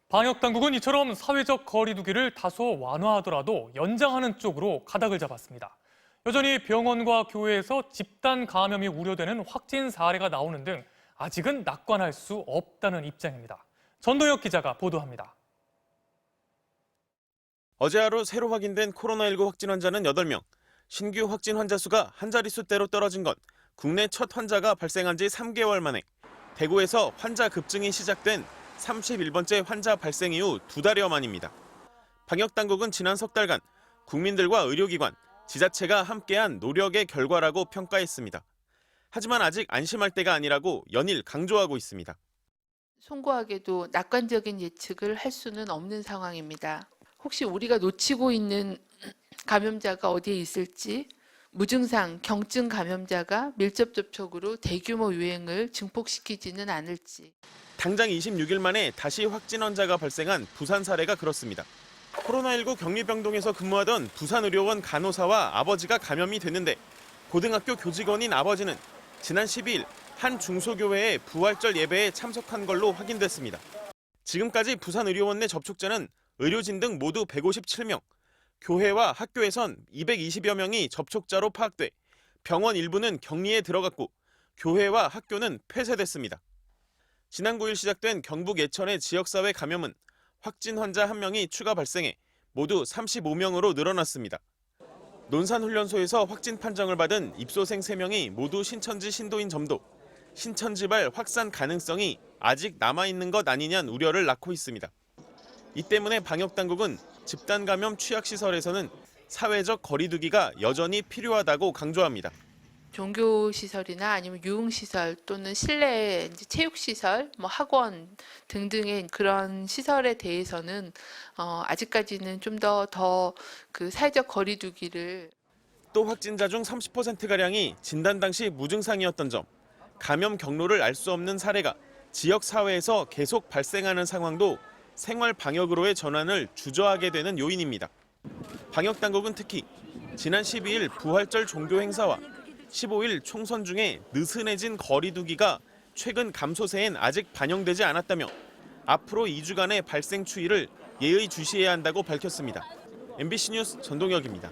방역당국은 이처럼 사회적 거리 두기를 다소 완화하더라도 연장하는 쪽으로 가닥을 잡았습니다. 여전히 병원과 교회에서 집단 감염이 우려되는 확진 사례가 나오는 등 아직은 낙관할 수 없다는 입장입니다. 전도혁 기자가 보도합니다. 어제 하루 새로 확인된 코로나19 확진 환자는 8명. 신규 확진 환자 수가 한 자릿수대로 떨어진 건 국내 첫 환자가 발생한 지 3개월 만에 대구에서 환자 급증이 시작된 31번째 환자 발생 이후 2달여 만입니다. 방역당국은 지난 석 달간 국민들과 의료기관, 지자체가 함께한 노력의 결과라고 평가했습니다. 하지만 아직 안심할 때가 아니라고 연일 강조하고 있습니다. 송구하게도 낙관적인 예측을 할 수는 없는 상황입니다. 혹시 우리가 놓치고 있는 감염자가 어디에 있을지, 무증상, 경증 감염자가 밀접 접촉으로 대규모 유행을 증폭시키지는 않을지. 당장 26일 만에 다시 확진 환자가 발생한 부산 사례가 그렇습니다. 코로나19 격리병동에서 근무하던 부산의료원 간호사와 아버지가 감염이 됐는데 고등학교 교직원인 아버지는 지난 12일 한 중소교회의 부활절 예배에 참석한 걸로 확인됐습니다. 지금까지 부산의료원 내 접촉자는 의료진 등 모두 157명, 교회와 학교에선 220여 명이 접촉자로 파악돼 병원 일부는 격리에 들어갔고 교회와 학교는 폐쇄됐습니다. 지난 9일 시작된 경북 예천의 지역사회 감염은 확진 환자 1명이 추가 발생해 모두 35명으로 늘어났습니다. 논산훈련소에서 확진 판정을 받은 입소생 3명이 모두 신천지 신도인 점도 신천지발 확산 가능성이 아직 남아있는 것 아니냐는 우려를 낳고 있습니다. 이 때문에 방역당국은 집단 감염 취약시설에서는 사회적 거리두기가 여전히 필요하다고 강조합니다. 종교시설이나 아니면 유흥시설 또는 실내 체육시설, 학원 등등의 그런 시설에 대해서는 아직까지는 좀 더 그 사회적 거리두기를. 또 확진자 중 30%가량이 진단 당시 무증상이었던 점, 감염 경로를 알 수 없는 사례가 지역 사회에서 계속 발생하는 상황도 생활 방역으로의 전환을 주저하게 되는 요인입니다. 방역당국은 특히 지난 12일 부활절 종교 행사와 15일 총선 중에 느슨해진 거리두기가 최근 감소세엔 아직 반영되지 않았다며 앞으로 2주간의 발생 추이를 예의주시해야 한다고 밝혔습니다. MBC 뉴스 전동혁입니다.